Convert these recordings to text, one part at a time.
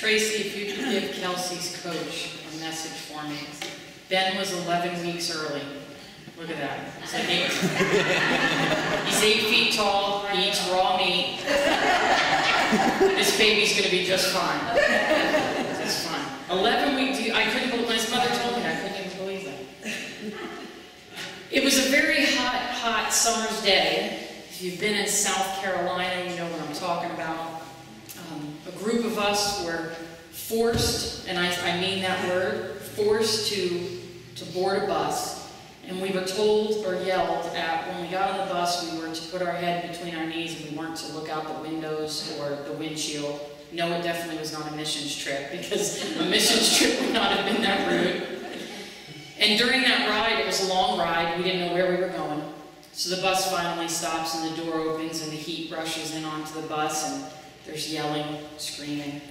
Tracy, if you could give Kelsey's coach a message for me. Ben was 11 weeks early. Look at that. He's like 8. He's 8 feet tall. He eats raw meat. This baby's going to be just fine. Just fine. 11 weeks. I couldn't believe. My mother told me I couldn't even believe that. It was a very hot summer's day. If you've been in South Carolina, you know what I'm talking about. A group of us were forced, and I mean that word, forced to board a bus. And we were told or yelled at when we got on the bus we were to put our head between our knees and we weren't to look out the windows or the windshield. No, it definitely was not a missions trip, because a missions trip would not have been that rude. And during that ride, it was a long ride. We didn't know where we were going. So the bus finally stops and the door opens and the heat rushes in onto the bus and there's yelling, screaming.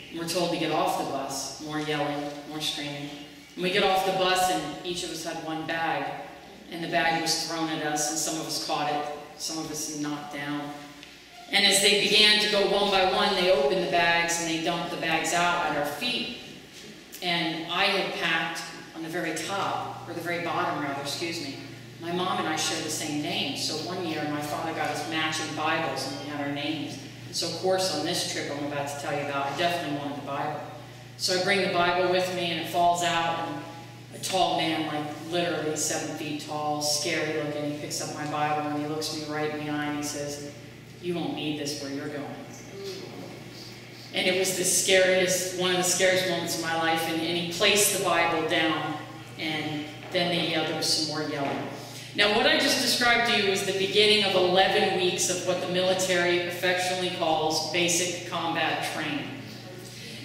And we're told to get off the bus. More yelling, more screaming. And we get off the bus and each of us had one bag. And the bag was thrown at us and some of us caught it. Some of us knocked down. And as they began to go one by one, they opened the bags and they dumped the bags out at our feet. And I had packed on the very top, or the very bottom rather, excuse me. My mom and I shared the same name. So one year my father got us matching Bibles and we had our names. So of course on this trip I'm about to tell you about, I definitely wanted the Bible. So I bring the Bible with me and it falls out and a tall man, like literally 7 feet tall, scary looking, he picks up my Bible and he looks me right in the eye and he says, "You won't need this where you're going." And it was the scariest, one of the scariest moments of my life, and he placed the Bible down and then they yelled, there was some more yelling. Now what I just described to you is the beginning of 11 weeks of what the military affectionately calls basic combat training.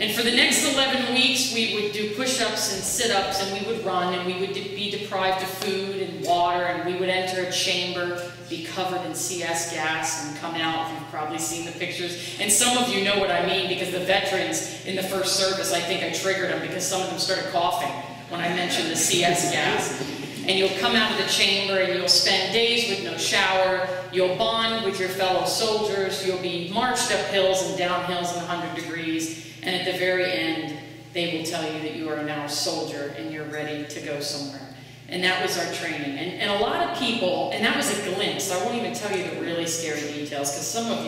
And for the next 11 weeks we would do push-ups and sit-ups and we would run and we would be deprived of food and water and we would enter a chamber, be covered in CS gas and come out. You've probably seen the pictures. And some of you know what I mean because the veterans in the first service, I think I triggered them because some of them started coughing when I mentioned the CS gas. And you'll come out of the chamber and you'll spend days with no shower. You'll bond with your fellow soldiers. You'll be marched up hills and down hills in 100 degrees. And at the very end, they will tell you that you are now a soldier and you're ready to go somewhere. And that was our training. And a lot of people, and that was a glimpse. I won't even tell you the really scary details because some of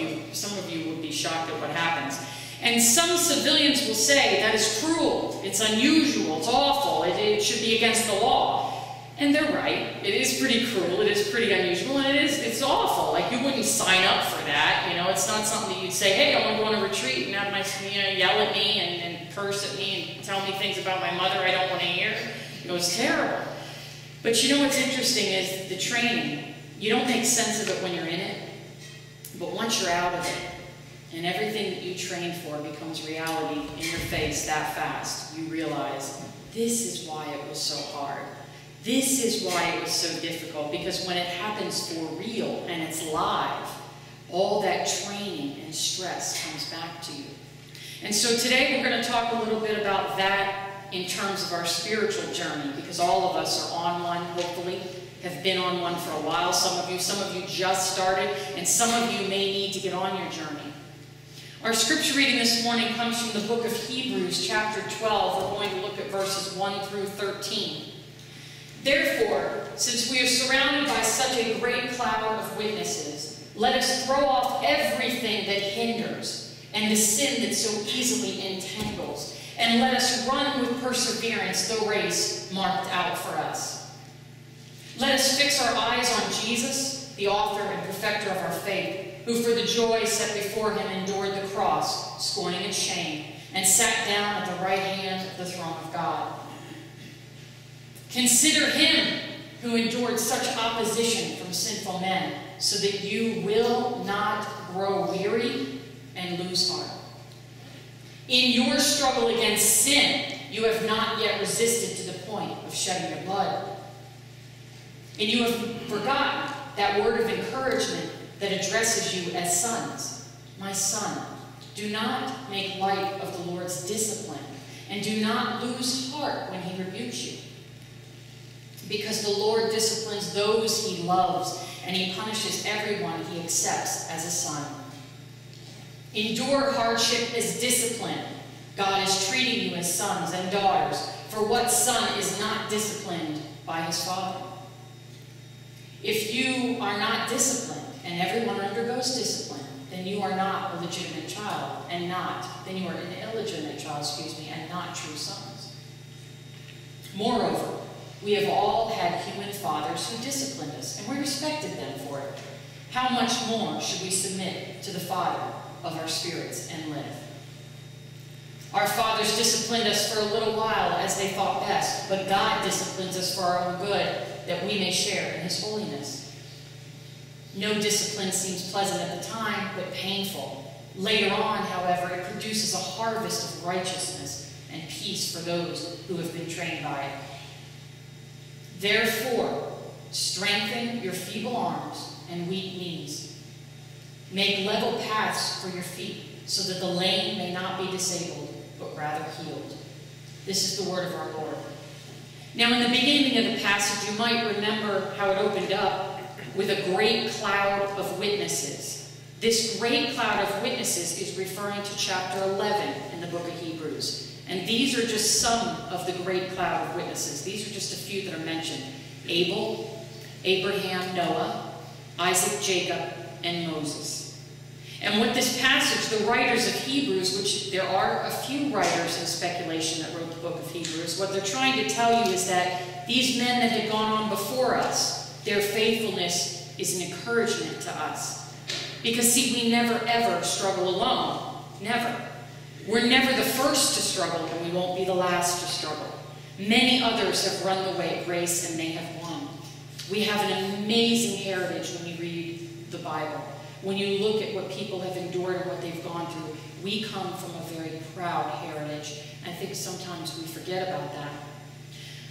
you would be shocked at what happens. And some civilians will say that is cruel, it's unusual, it's awful, it should be against the law. And they're right. It is pretty cruel, it is pretty unusual, and it's awful. Like you wouldn't sign up for that, you know, it's not something that you'd say, hey, I want to go on a retreat and have my, yell at me and curse at me and tell me things about my mother I don't want to hear. It was terrible. But you know what's interesting is the training. You don't make sense of it when you're in it, but once you're out of it, and everything that you trained for becomes reality in your face that fast, you realize this is why it was so hard. This is why it was so difficult, because when it happens for real and it's live, all that training and stress comes back to you. And so today we're going to talk a little bit about that in terms of our spiritual journey, because all of us are on one, hopefully, have been on one for a while. Some of you just started, and some of you may need to get on your journey. Our scripture reading this morning comes from the book of Hebrews, chapter 12. We're going to look at verses 1 through 13. Therefore, since we are surrounded by such a great cloud of witnesses, let us throw off everything that hinders and the sin that so easily entangles, and let us run with perseverance the race marked out for us. Let us fix our eyes on Jesus, the author and perfecter of our faith, who for the joy set before him endured the cross, scorning its shame, and sat down at the right hand of the throne of God. Consider him who endured such opposition from sinful men, so that you will not grow weary and lose heart. In your struggle against sin, you have not yet resisted to the point of shedding your blood. And you have forgotten that word of encouragement that addresses you as sons. My son, do not make light of the Lord's discipline, and do not lose heart when he rebukes you. Because the Lord disciplines those he loves, and he punishes everyone he accepts as a son. Endure hardship as discipline. God is treating you as sons and daughters, for what son is not disciplined by his father? If you are not disciplined, and everyone undergoes discipline, then you are not a legitimate child, then you are an illegitimate child, and not true sons. Moreover, we have all had human fathers who disciplined us, and we respected them for it. How much more should we submit to the Father of our spirits and live? Our fathers disciplined us for a little while as they thought best, but God disciplines us for our own good, that we may share in his holiness. No discipline seems pleasant at the time, but painful. Later on, however, it produces a harvest of righteousness and peace for those who have been trained by it. Therefore, strengthen your feeble arms and weak knees. Make level paths for your feet, so that the lame may not be disabled, but rather healed. This is the word of our Lord. Now, in the beginning of the passage, you might remember how it opened up with a great cloud of witnesses. This great cloud of witnesses is referring to chapter 11 in the book of Hebrews. And these are just some of the great cloud of witnesses. These are just a few that are mentioned. Abel, Abraham, Noah, Isaac, Jacob, and Moses. And what this passage, the writers of Hebrews, which there are a few writers in speculation that wrote the book of Hebrews, what they're trying to tell you is that these men that had gone on before us, their faithfulness is an encouragement to us. Because see, we never ever struggle alone. Never. We're never the first to struggle, and we won't be the last to struggle. Many others have run the race, and they have won. We have an amazing heritage when you read the Bible. When you look at what people have endured and what they've gone through, we come from a very proud heritage. I think sometimes we forget about that.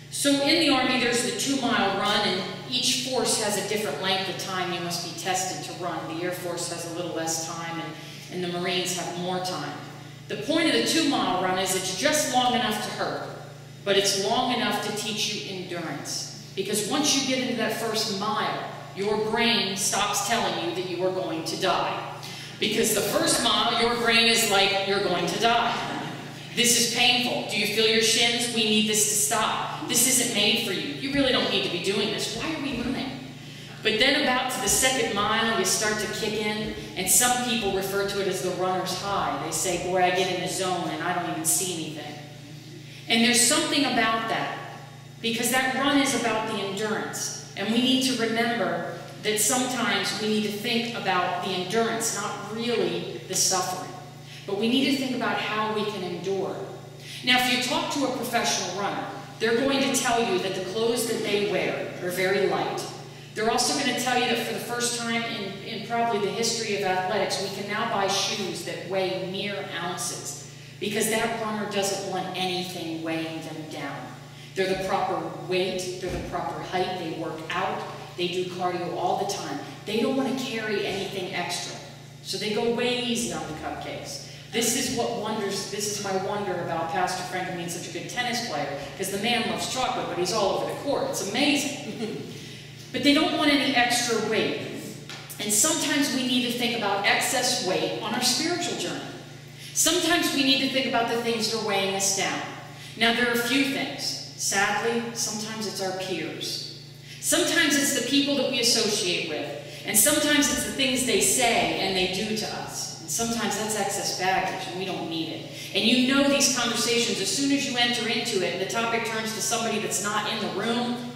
So in the Army, there's the 2-mile run, and each force has a different length of time you must be tested to run. The Air Force has a little less time, and the Marines have more time. The point of the 2-mile run is it's just long enough to hurt, but it's long enough to teach you endurance. Because once you get into that first mile, your brain stops telling you that you are going to die. Because the first mile, your brain is like, you're going to die. This is painful. Do you feel your shins? We need this to stop. This isn't made for you. You really don't need to be doing this. Why are we running? But then about to the second mile, you start to kick in, and some people refer to it as the runner's high. They say, boy, I get in the zone and I don't even see anything. And there's something about that, because that run is about the endurance. And we need to remember that sometimes we need to think about the endurance, not really the suffering. But we need to think about how we can endure. Now, if you talk to a professional runner, they're going to tell you that the clothes that they wear are very light. They're also going to tell you that for the first time in probably the history of athletics, we can now buy shoes that weigh mere ounces, because that runner doesn't want anything weighing them down. They're the proper weight, they're the proper height, they work out, they do cardio all the time. They don't want to carry anything extra, so they go way easy on the cupcakes. This is my wonder about Pastor Frank being such a good tennis player, because the man loves chocolate, but he's all over the court. It's amazing. But they don't want any extra weight. And sometimes we need to think about excess weight on our spiritual journey. Sometimes we need to think about the things that are weighing us down. Now, there are a few things. Sadly, sometimes it's our peers. Sometimes it's the people that we associate with. And sometimes it's the things they say and they do to us. And sometimes that's excess baggage, and we don't need it. And you know these conversations, as soon as you enter into it, and the topic turns to somebody that's not in the room,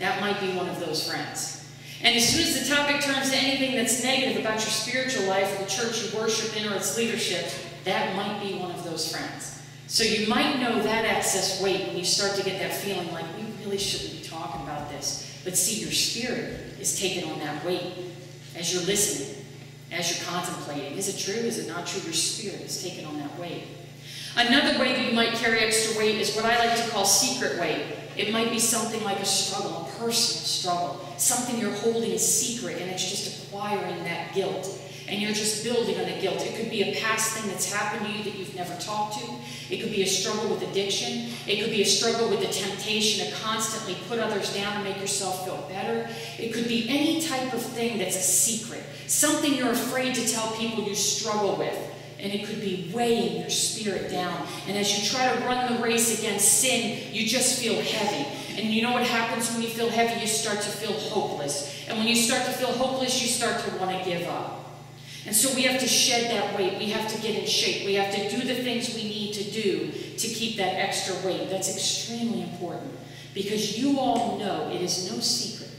that might be one of those friends. And as soon as the topic turns to anything that's negative about your spiritual life, or the church you worship in, or its leadership, that might be one of those friends. So you might know that excess weight when you start to get that feeling like, we really shouldn't be talking about this. But see, your spirit is taking on that weight as you're listening, as you're contemplating. Is it true? Is it not true? Your spirit is taking on that weight. Another way that you might carry extra weight is what I like to call secret weight. It might be something like a struggle, a personal struggle, something you're holding secret, and it's just acquiring that guilt. And you're just building on the guilt. It could be a past thing that's happened to you that you've never talked to. It could be a struggle with addiction. It could be a struggle with the temptation to constantly put others down and make yourself feel better. It could be any type of thing that's a secret, something you're afraid to tell people you struggle with. And it could be weighing your spirit down. And as you try to run the race against sin, you just feel heavy. And you know what happens when you feel heavy? You start to feel hopeless. And when you start to feel hopeless, you start to want to give up. And so we have to shed that weight. We have to get in shape. We have to do the things we need to do to keep that extra weight. That's extremely important. Because you all know, it is no secret,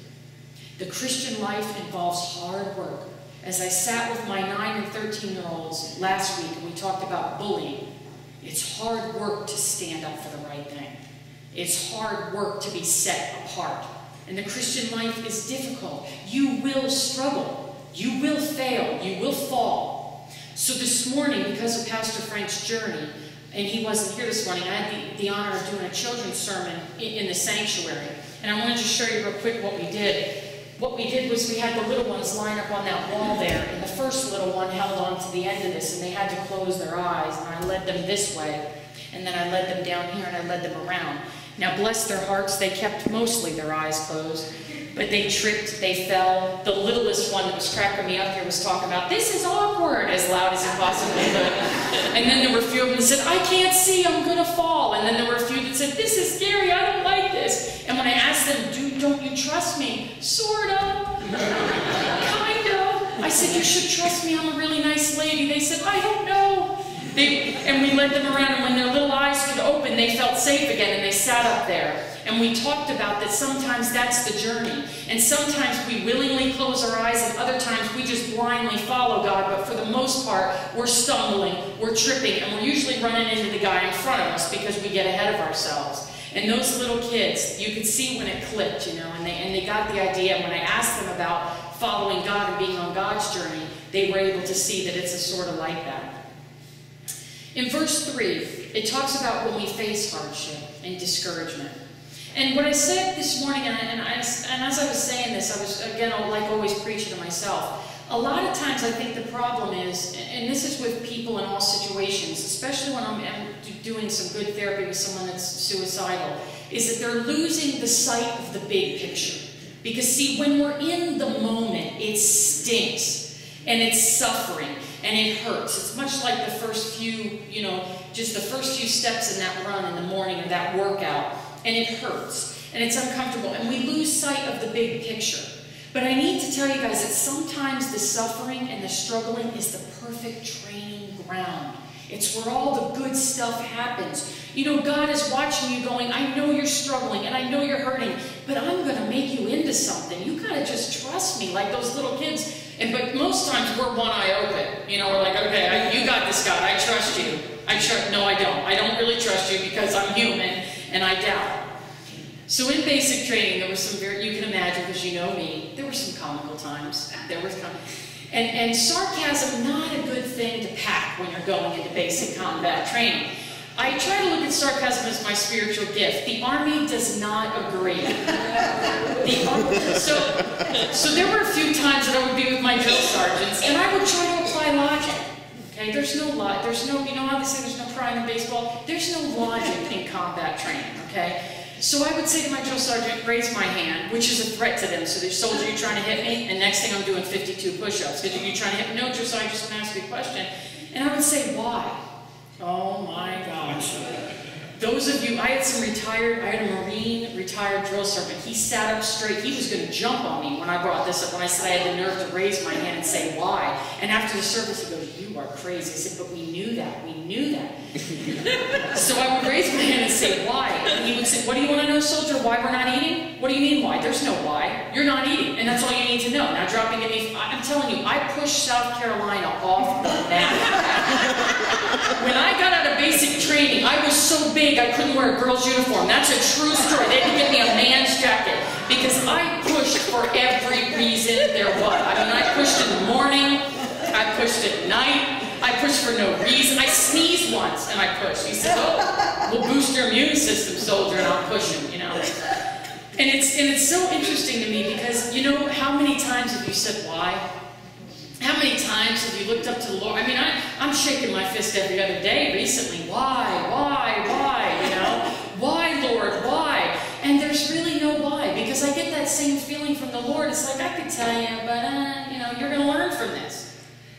the Christian life involves hard work. As I sat with my 9 and 13-year-olds last week and we talked about bullying, it's hard work to stand up for the right thing. It's hard work to be set apart. And the Christian life is difficult. You will struggle. You will fail. You will fall. So this morning, because of Pastor Frank's journey, and he wasn't here this morning, I had the honor of doing a children's sermon in the sanctuary. And I wanted to show you real quick what we did. What we did was we had the little ones line up on that wall there, and the first little one held on to the end of this, and they had to close their eyes, and I led them this way, and then I led them down here, and I led them around. Now, bless their hearts, they kept mostly their eyes closed, but they tripped, they fell. The littlest one that was cracking me up here was talking about, "This is awkward," as loud as it possibly could. And then there were a few of them that said, "I can't see, I'm going to fall." And then there were a few that said, "This is scary, I don't like this." And when I asked them, "Don't you trust me?" "Sort of." "Kind of." I said, "You should trust me, I'm a really nice lady." They said, "I don't know." And we led them around, and when their little eyes could open, they felt safe again, and they sat up there. And we talked about that sometimes that's the journey. And sometimes we willingly close our eyes, and other times we just blindly follow God. But for the most part, we're stumbling, we're tripping, and we're usually running into the guy in front of us because we get ahead of ourselves. And those little kids, you could see when it clicked, you know, and they got the idea. And when I asked them about following God and being on God's journey, they were able to see that it's a sort of like that. In verse 3, it talks about when we face hardship and discouragement. And what I said this morning, and as I was saying this, I was, again, like always, preaching to myself. A lot of times I think the problem is, and this is with people in all situations, especially when I'm doing some good therapy with someone that's suicidal, is that they're losing the sight of the big picture. Because see, when we're in the moment, it stinks, and it's suffering, and it hurts. It's much like the first few, you know, just the first few steps in that run in the morning or that workout. And it hurts, and it's uncomfortable, and we lose sight of the big picture. But I need to tell you guys that sometimes the suffering and the struggling is the perfect training ground. It's where all the good stuff happens. You know, God is watching you going, "I know you're struggling, and I know you're hurting, but I'm going to make you into something. You got to just trust me," like those little kids. But most times we're one eye open. You know, we're like, "Okay, you got this, God. I trust you." No, I don't. I don't really trust you because I'm human. And I doubt. So in basic training, there was some you can imagine, because you know me, there were some comical times. And sarcasm, not a good thing to pack when you're going into basic combat training. I try to look at sarcasm as my spiritual gift. The Army does not agree. So there were a few times that I would be with my drill sergeants, and I would try to apply logic. Okay, there's no, you know how they say there's no crying in baseball? There's no logic in combat training, okay? So I would say to my drill sergeant, "Raise my hand," which is a threat to them. So they're, "Soldier, you trying to hit me?" And next thing I'm doing 52 push-ups. "Because you're trying to hit me?" "No, drill sergeant, I just want to ask you a question." And I would say, "Why?" Oh my gosh. Those of you, I had a Marine retired drill sergeant. He sat up straight. He was going to jump on me when I brought this up, when I said I had the nerve to raise my hand and say, "Why?" And after the service, he goes, "You are crazy." I said, "But we knew that. We knew that." So I would raise my hand and say, "Why?" And he would say, "What do you want to know, soldier? Why we're not eating?" "What do you mean why?" "There's no why. You're not eating, and that's all you need to know." Now dropping at me, I'm telling you, I pushed South Carolina off the map. When I got out of basic training, I was so big I couldn't wear a girl's uniform. That's a true story. They had to get me a man's jacket because I pushed for every reason there was. I mean, I pushed in the morning, I pushed at night, I pushed for no reason. I sneezed once and I pushed. He said, "Oh, we'll boost your immune system, soldier," and I'm pushing, you know. And it's so interesting to me because, you know, how many times have you said why? How many times have you looked up to the Lord? I mean, I'm shaking my fist every other day recently. Why, you know? Why, Lord, why? And there's really no why, because I get that same feeling from the Lord. It's like, I could tell you, but, you know, you're going to learn from this.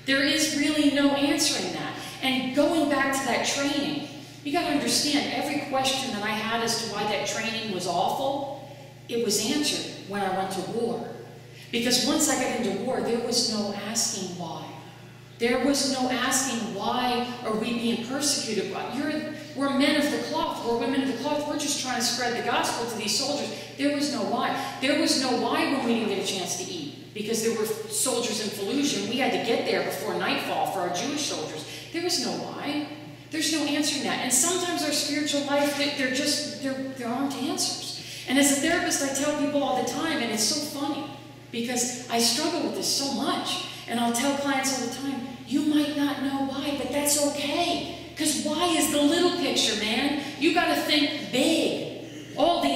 There is really no answering that. And going back to that training, you got to understand, every question that I had as to why that training was awful, it was answered when I went to war. Because once I got into war, there was no asking why. There was no asking why are we being persecuted. We're men of the cloth. We're women of the cloth. We're just trying to spread the gospel to these soldiers. There was no why. There was no why when we didn't get a chance to eat. Because there were soldiers in Fallujah, and we had to get there before nightfall for our Jewish soldiers. There was no why. There's no answering that. And sometimes our spiritual life, there aren't answers. And as a therapist, I tell people all the time, and it's so funny, because I struggle with this so much. And I'll tell clients all the time, you might not know why, but that's okay. Because why is the little picture, man. You got to think big. All the